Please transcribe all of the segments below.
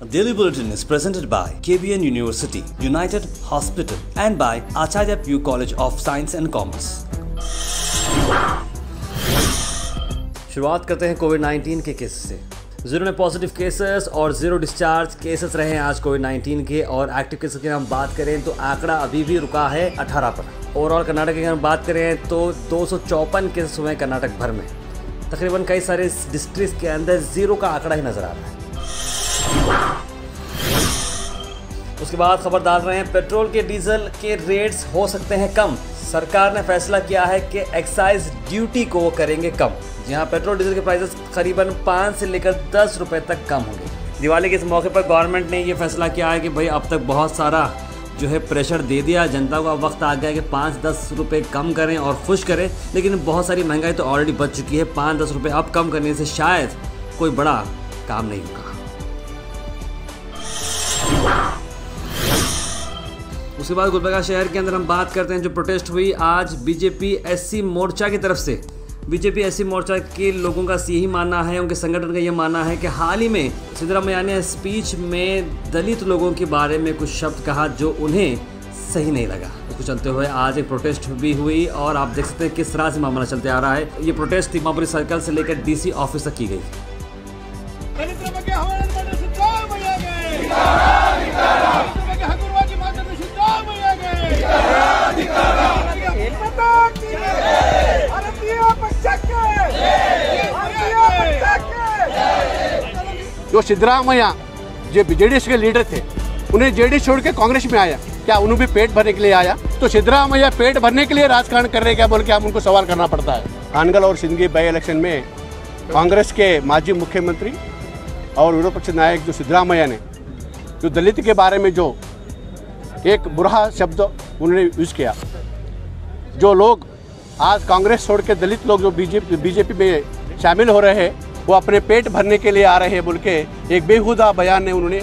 Daily Bulletin is presented by KBN University, United Hospital and by Acharya Pugh College of Science and Commerce. शुरुआत करते हैं कोविड-19 के case से। 0 positive cases और 0 discharge cases रहे हैं आज कोविड-19 के। और एक्टिव केसेस की हम बात करें तो आंकड़ा अभी भी रुका है 18 पर। ओवरऑल कर्नाटक की हम बात करें तो 254 केसेस हुए हैं कर्नाटक भर में। तकरीबन कई सारे डिस्ट्रिक्ट के अंदर 0 का आंकड़ा ही नजर आ रहा है। उसके बाद खबर डाल रहे हैं पेट्रोल के डीजल के रेट्स हो सकते हैं कम। सरकार ने फैसला किया है कि एक्साइज ड्यूटी को करेंगे कम। जहां पेट्रोल डीजल के प्राइसेस करीबन 5 से लेकर 10 रुपए तक कम होंगे। दिवाली के इस मौके पर गवर्नमेंट ने ये फैसला किया है कि भाई अब तक बहुत सारा जो है प्रेशर दे दिया जनता को। अब वक्त आ गया कि 5-10 रुपये कम करें और खुश करें। लेकिन बहुत सारी महंगाई तो ऑलरेडी बढ़ चुकी है। 5-10 रुपये अब कम करने से शायद कोई बड़ा काम नहीं होगा। उसके बाद गुलबर्गा शहर के अंदर हम बात करते हैं जो प्रोटेस्ट हुई आज बीजेपी एससी मोर्चा की तरफ से। बीजेपी एससी मोर्चा के लोगों का यही मानना है, उनके संगठन का यह मानना है कि हाल ही में सिद्धरामैया ने स्पीच में दलित लोगों के बारे में कुछ शब्द कहा जो उन्हें सही नहीं लगा। उसको चलते हुए आज एक प्रोटेस्ट भी हुई और आप देख सकते हैं किस तरह से मामला चलते आ रहा है। ये प्रोटेस्ट तिम्मापुरी सर्कल से लेकर डीसी ऑफिस तक की गई। जो सिद्धरामैया जो जेडीएस के लीडर थे उन्हें जेडीएस छोड़ के कांग्रेस में आया, क्या उन्हें भी पेट भरने के लिए आया? तो सिद्धरामैया पेट भरने के लिए राजकारण कर रहे क्या बोल के हम उनको सवाल करना पड़ता है। हानगल और सिंदगी बाई इलेक्शन में कांग्रेस के माजी मुख्यमंत्री और विरोध पक्ष नायक जो सिद्धरामैया ने जो दलित के बारे में जो एक बुरा शब्द उन्होंने यूज़ किया, जो लोग आज कांग्रेस छोड़ के दलित लोग जो बीजेपी में शामिल हो रहे हैं वो अपने पेट भरने के लिए आ रहे हैं बोल के एक बेहुदा बयान ने उन्होंने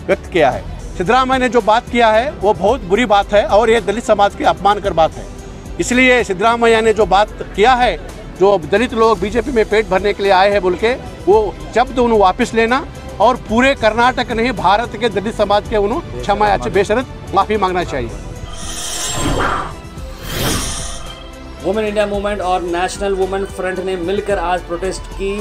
व्यक्त किया है। सिद्धरामैया ने जो बात किया है वो बहुत बुरी बात है और ये दलित समाज के अपमान कर बात है। इसलिए सिद्धरामैया ने जो बात किया है, जो दलित लोग बीजेपी में पेट भरने के लिए आए हैं बोल के, वो शब्द उन्हें वापस लेना और पूरे कर्नाटक नहीं भारत के दलित समाज के उन्हें क्षमा बेशर्त माफ़ी मांगना चाहिए। वुमेन इंडिया मूवमेंट और नेशनल वुमेन फ्रंट ने मिलकर आज प्रोटेस्ट की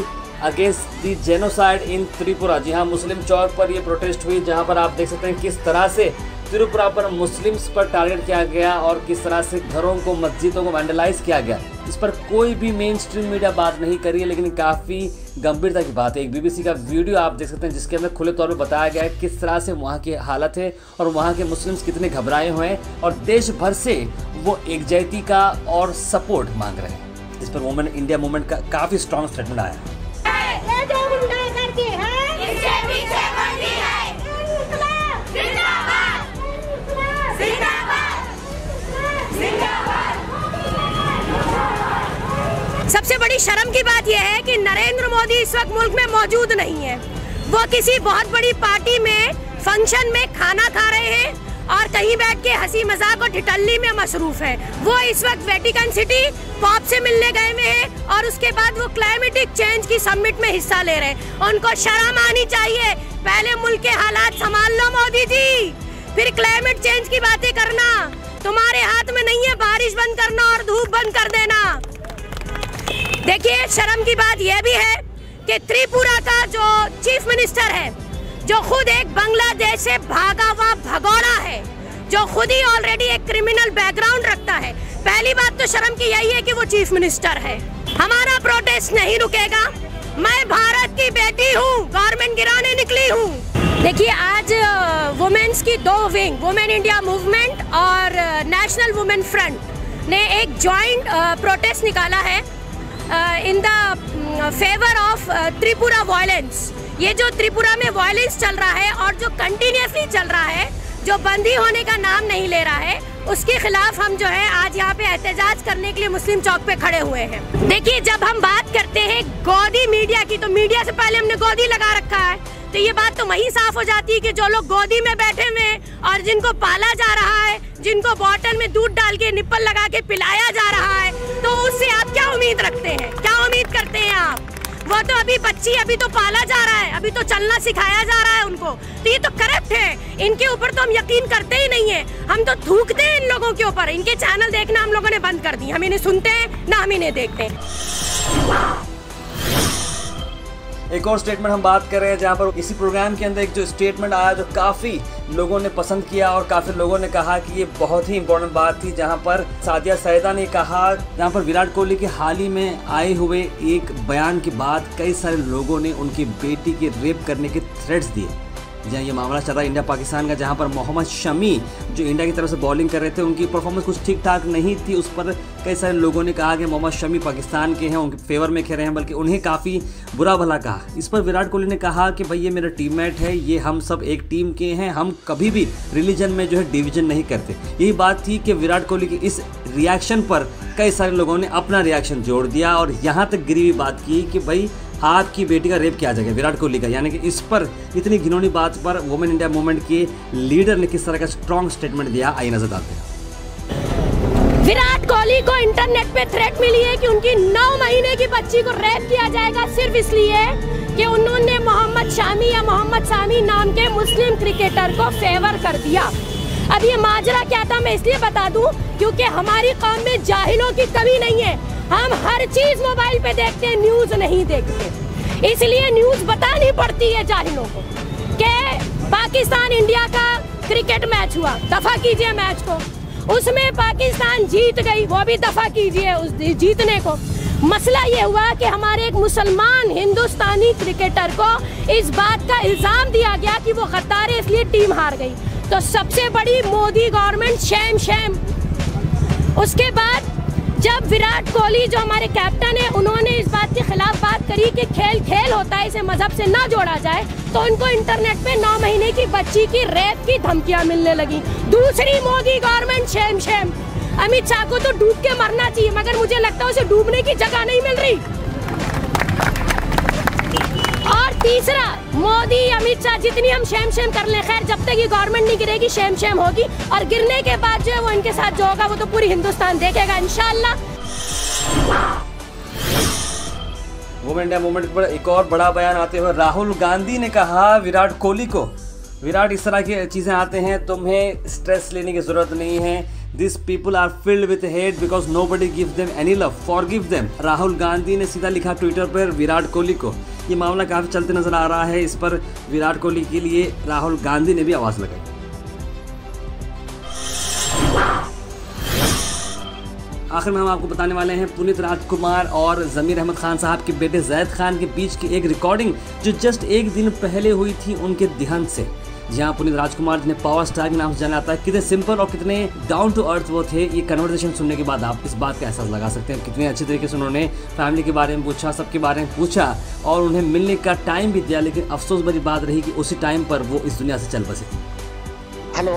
अगेंस्ट दी जेनोसाइड इन त्रिपुरा। जी हाँ, मुस्लिम चौक पर ये प्रोटेस्ट हुई जहां पर आप देख सकते हैं किस तरह से त्रिपुरा पर मुस्लिम्स पर टारगेट किया गया और किस तरह से घरों को मस्जिदों को वैंडलाइज किया गया। इस पर कोई भी मेन स्ट्रीम मीडिया बात नहीं करी है, लेकिन काफ़ी गंभीरता की बात है। एक बीबीसी का वीडियो आप देख सकते हैं जिसके अंदर खुले तौर पर बताया गया है किस तरह से वहाँ की हालत है और वहाँ के मुस्लिम्स कितने घबराए हुए हैं और देश भर से वो एकजुटता का और सपोर्ट मांग रहे हैं। इस पर वुमेन इंडिया मूवमेंट का काफ़ी स्ट्रॉन्ग स्टेटमेंट आया है। सबसे बड़ी शर्म की बात यह है कि नरेंद्र मोदी इस वक्त मुल्क में मौजूद नहीं है। वो किसी बहुत बड़ी पार्टी में फंक्शन में खाना खा रहे हैं और कहीं बैठ के हंसी मजाक और ठिठल्ली में मसरूफ है। वो इस वक्त वेटिकन सिटी पॉप से मिलने गए में है और उसके बाद वो क्लाइमेटिक चेंज की समिट में हिस्सा ले रहे हैं। उनको शर्म आनी चाहिए। पहले मुल्क के हालात संभाल लो मोदी जी, फिर क्लाइमेट चेंज की बातें करना। तुम्हारे हाथ में नहीं है बारिश बंद करना और धूप बंद कर देना। देखिए, शर्म की बात यह भी है कि त्रिपुरा का जो चीफ मिनिस्टर है, जो खुद एक बांग्लादेश से भागा हुआ भगोड़ा है, जो खुद ही ऑलरेडी एक क्रिमिनल बैकग्राउंड रखता है, पहली बात तो शर्म की यही है कि वो चीफ मिनिस्टर है। हमारा प्रोटेस्ट नहीं रुकेगा। मैं भारत की बेटी हूँ, गवर्नमेंट गिराने निकली हूँ। देखिए, आज वुमेन्स की 2 विंग, वुमेन इंडिया मूवमेंट और नेशनल वुमेन फ्रंट ने एक जॉइंट प्रोटेस्ट निकाला है in the favour of Tripura violence. ये जो त्रिपुरा में वायलेंस चल रहा है और जो कंटिन्यूसली चल रहा है, जो बंदी होने का नाम नहीं ले रहा है, उसके खिलाफ हम जो है आज यहाँ पे एहतजाज करने के लिए मुस्लिम चौक पे खड़े हुए हैं। देखिए, जब हम बात करते हैं गोदी मीडिया की, तो मीडिया से पहले हमने गोदी लगा रखा है, तो ये बात तो वहीं साफ हो जाती है कि जो लोग गोदी में बैठे हुए और जिनको पाला जा रहा है, जिनको बॉटल में दूध डाल के निप्पल लगा के पिलाया जा रहा है, तो उससे आप क्या उम्मीद रखते हैं, क्या उम्मीद करते हैं आप? वो तो अभी बच्ची, अभी तो पाला जा रहा है, अभी तो चलना सिखाया जा रहा है उनको। तो ये तो करप्ट है, इनके ऊपर तो हम यकीन करते ही नहीं है। हम तो थूकते हैं इन लोगों के ऊपर। इनके चैनल देखना हम लोगों ने बंद कर दिए। हम इन्हें सुनते हैं ना हम इन्हें देखते हैं। एक और स्टेटमेंट हम बात कर रहे हैं जहां पर इसी प्रोग्राम के अंदर एक जो स्टेटमेंट आया जो काफ़ी लोगों ने पसंद किया और काफ़ी लोगों ने कहा कि ये बहुत ही इंपॉर्टेंट बात थी, जहां पर सादिया सईदा ने कहा, जहां पर विराट कोहली के हाल ही में आए हुए एक बयान के बाद कई सारे लोगों ने उनकी बेटी के रेप करने के थ्रेट्स दिए। जहाँ ये मामला चल रहा है इंडिया पाकिस्तान का, जहाँ पर मोहम्मद शमी जो इंडिया की तरफ से बॉलिंग कर रहे थे, उनकी परफॉर्मेंस कुछ ठीक ठाक नहीं थी। उस पर कई सारे लोगों ने कहा कि मोहम्मद शमी पाकिस्तान के हैं, उनके फेवर में खेल रहे हैं, बल्कि उन्हें काफ़ी बुरा भला कहा। इस पर विराट कोहली ने कहा कि भाई ये मेरा टीममेट है, ये हम सब एक टीम के हैं, हम कभी भी रिलीजन में जो है डिवीजन नहीं करते। यही बात थी कि विराट कोहली की इस रिएक्शन पर कई सारे लोगों ने अपना रिएक्शन जोड़ दिया और यहाँ तक गिरी हुई बात की कि भाई आपकी बेटी का रेप किया जाएगा विराट कोहली का। यानी कि इस पर इतनी घिनौनी बात पर वुमेन इंडिया मूवमेंट के लीडर ने किस तरह का स्ट्रॉन्ग स्टेटमेंट दिया, आइए नजर डालते हैं। विराट कोहली को इंटरनेट पे थ्रेट मिली है कि उनकी 9 महीने की बच्ची को रेप किया जाएगा सिर्फ इसलिए कि उन्होंने मोहम्मद शामी या मोहम्मद सामी नाम के मुस्लिम क्रिकेटर को फेवर कर दिया। अब ये माजरा क्या था मैं इसलिए बता दूं क्योंकि हमारी कौम में जाहिलों की कमी नहीं है। हम हर चीज मोबाइल पे देखते हैं, न्यूज नहीं देखते, इसलिए न्यूज बतानी पड़ती है जाहिलों को कि पाकिस्तान इंडिया का क्रिकेट मैच हुआ, दफा कीजिए मैच को, उसमें पाकिस्तान जीत गई, वो भी दफा कीजिए उस जीतने को। मसला ये हुआ कि हमारे एक मुसलमान हिंदुस्तानी क्रिकेटर को इस बात का इल्जाम दिया गया कि वो गद्दार है इसलिए टीम हार गई। तो सबसे बड़ी मोदी गवर्नमेंट शैम शैम। उसके बाद जब विराट कोहली जो हमारे कैप्टन है उन्होंने इस बात के खिलाफ बात करी कि खेल खेल होता है, इसे मजहब से ना जोड़ा जाए, तो उनको इंटरनेट पे 9 महीने की बच्ची की रेप की धमकियां मिलने लगी। दूसरी Modi government sham sham. Amit Shah को तो डूब के मरना चाहिए, मगर मुझे लगता है उसे डूबने की जगह नहीं मिल रही। और तीसरा, मोदी अमित शाह जितनी हम शैम शैम कर ले, खैर जब तक ये गवर्नमेंट नहीं गिरेगी शैम शैम होगी, और गिरने के बाद जो है वो इनके साथ जो होगा वो तो पूरी हिंदुस्तान देखेगा इंशाल्लाह। वुमेन इंडिया मूवमेंट पर एक और बड़ा बयान आते हुए राहुल गांधी ने कहा विराट कोहली को, विराट इस तरह की चीज़ें आते हैं, तुम्हें स्ट्रेस लेने की ज़रूरत नहीं है। These people are filled with hate because nobody gives them any love. Forgive them. Rahul Gandhi ने सीधा लिखा ट्विटर पर विराट कोहली को। ये मामला काफ़ी चलते नजर आ रहा है। इस पर विराट कोहली के लिए राहुल गांधी ने भी आवाज़ लगाई। आखिर में हम आपको बताने वाले हैं पुनीत राजकुमार और ज़मीर अहमद खान साहब के बेटे जैद खान के बीच की एक रिकॉर्डिंग जो जस्ट एक दिन पहले हुई थी उनके देहांत से। जहाँ पुनीत राजकुमार जिन्हें पावर स्टार के नाम से जाना जाता है, कितने सिंपल और कितने डाउन टू अर्थ वो थे, ये कन्वर्सेशन सुनने के बाद आप इस बात का एहसास लगा सकते हैं। कितने अच्छे तरीके से उन्होंने फैमिली के बारे में पूछा, सबके बारे में पूछा और उन्हें मिलने का टाइम भी दिया। लेकिन अफसोस भरी बात रही कि उसी टाइम पर वो इस दुनिया से चल बसे। ಹಲೋ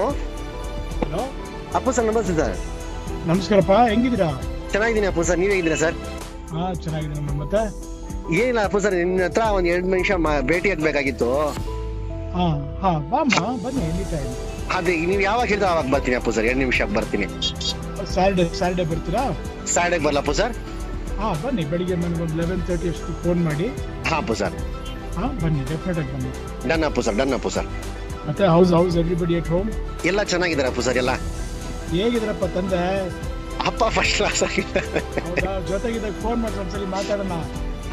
ಅಪ್ಪು ಸರ್, ನಮಸ್ತೆ ಸರ್. ನಮಸ್ಕಾರಪ್ಪ, ಹೆಂಗಿದ್ದೀರಾ? ಚೆನ್ನಾಗಿದ್ದೀನಿ ಅಪ್ಪು ಸರ್, ನೀವ್ ಹೇಗಿದ್ದೀರಾ ಸರ್? ಹಾ, ಚೆನ್ನಾಗಿದ್ದೀನಿ. ಮತ್ತೆ ಏನಿಲ್ಲ ಅಪ್ಪು ಸರ್, ನಿನ್ನ ಹತ್ರ ಒಂದ್ 2 ನಿಮಿಷ ಭೇಟಿ ಆಗ್ಬೇಕಾಗಿತ್ತು. ಹಾ ಹಾ, ಬಾಮ್ಮ ಬನ್ನಿ, ಎನಿ ಟೈಮ್. ಅದೇ ನೀವ್ ಯಾವಾಗ ಹೇಳ್ತಾ ಅವಾಗ ಬರ್ತೀನಿ ಅಪ್ಪು ಸರ್, 2 ನಿಮಿಷಕ್ಕೆ ಬರ್ತೀನಿ. ಸ್ಯಾಟರ್ಡೆ ಬರ್ತೀರಾ? ಸ್ಯಾಟರ್ಡೆ ಬರಲ್ಲ ಅಪ್ಪು ಸರ್? ಹಾ ಬನ್ನಿ, ಬೆಳಿಗ್ಗೆ ನನಗೆ ಒಂದು 11:30 ಅಷ್ಟು ಫೋನ್ ಮಾಡಿ. ಹಾ ಅಪ್ಪು ಸರ್. ಹಾ ಬನ್ನಿ, ಡೆಫಿನೆಟ್ ಆಗಿ ಬನ್ನಿ. Done Appu sir, done Appu sir. ಮತ್ತೆ ಹೌಸ್ ಎವ್ರಿಬಡಿ ಅಟ್ ಹೋಮ್? ಎಲ್ಲ ಚೆನ್ನಾಗಿದ್ದಾರೆ ಅಪ್ಪು ಸರ್. ಎಲ್ಲ ಹೇಗಿದ್ರಪ್ಪ ತಂದೆ? ಅಪ್ಪ ಫಸ್ಟ್ ಕ್ಲಾಸ್ ಆಗಿದೆ. ಹೌದಾ? ಜೊತೆಗಿದ್ದಾಗ ಫೋನ್ ಮಾಡಿ ಒಂದ್ಸಲಿ ಮಾತಾಡೋಣ.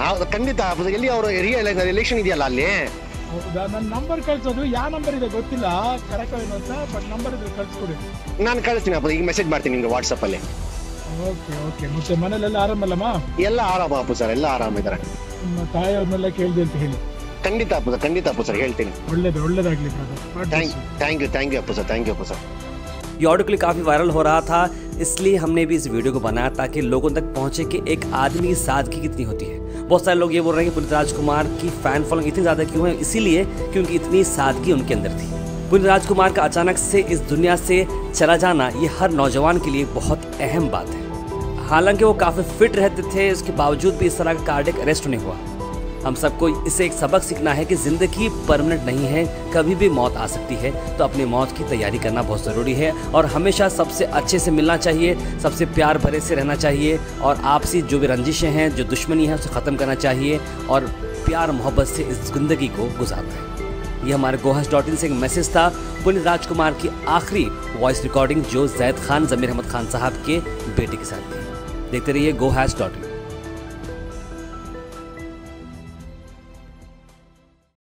ಹೌದು ಖಂಡಿತ ಅಪ್ಪು ಸರ್. ಎಲ್ಲಿ ಅವರು ರಿಲೇಷನ್ ಇದೆಯಲ್ಲ ಅಲ್ಲಿ? ಹೌದಾ? ನನ್ನ ನಂಬರ್ ಕಳ್ಸೋದು, ಯಾವ ನಂಬರ್ ಇದೆ ಗೊತ್ತಿಲ್ಲ ಕರೆಕ್ಟ್ ಏನು ಅಂತ, ಬಟ್ ನಂಬರ್ ಇದ್ರೆ ಕಳ್ಸ್ಕೊಡಿ. ನಾನು ಕಳಿಸ್ತೀನಿ ಅಪ್ಪ, ಈಗ ಮೆಸೇಜ್ ಮಾಡ್ತೀನಿ ನಿಮ್ಗೆ ವಾಟ್ಸಪ್ ಅಲ್ಲಿ. Okay okay. ಮತ್ತೆ ಮನೇಲೆಲ್ಲ ಆರಾಮಲ್ಲಮ್ಮ? ಎಲ್ಲ ಆರಾಮ ಅಪ್ಪು ಸರ್, ಎಲ್ಲ ಆರಾಮಿದ್ದಾರೆ. ನಿಮ್ಮ ತಾಯಿಯವ್ರನ್ನೆಲ್ಲ ಕೇಳಿದೆ ಅಂತ ಹೇಳಿ. ಖಂಡಿತ ಅಪ್ಪು ಸರ್, ಖಂಡಿತ ಅಪ್ಪು ಸರ್, ಹೇಳ್ತೀನಿ. ಒಳ್ಳೇದಾಗ್ಲಿ thank you Appu sir, thank you Appu sir. ये ऑडियो क्लिप काफ़ी वायरल हो रहा था, इसलिए हमने भी इस वीडियो को बनाया ताकि लोगों तक पहुंचे कि एक आदमी की सादगी कितनी होती है। बहुत सारे लोग ये बोल रहे हैं कि पुनीत राजकुमार की फ़ैन फॉलोइंग इतनी ज़्यादा क्यों है, इसीलिए क्योंकि इतनी सादगी उनके अंदर थी। पुनीत राजकुमार का अचानक से इस दुनिया से चला जाना ये हर नौजवान के लिए बहुत अहम बात है। हालांकि वो काफ़ी फिट रहते थे, उसके बावजूद भी इस तरह का कार्डियक अरेस्ट नहीं हुआ। हम सबको इससे एक सबक सीखना है कि ज़िंदगी परमानेंट नहीं है, कभी भी मौत आ सकती है। तो अपनी मौत की तैयारी करना बहुत ज़रूरी है और हमेशा सबसे अच्छे से मिलना चाहिए, सबसे प्यार भरे से रहना चाहिए और आपसी जो भी रंजिशें हैं, जो दुश्मनी है, उसे ख़त्म करना चाहिए और प्यार मोहब्बत से इस ज़िंदगी को गुजारना है। ये हमारे gohas.in से एक मैसेज था पुनीत राजकुमार की आखिरी वॉइस रिकॉर्डिंग जो जैद खान ज़मीर अहमद खान साहब के बेटे के साथ थी। देखते रहिए gohas.in।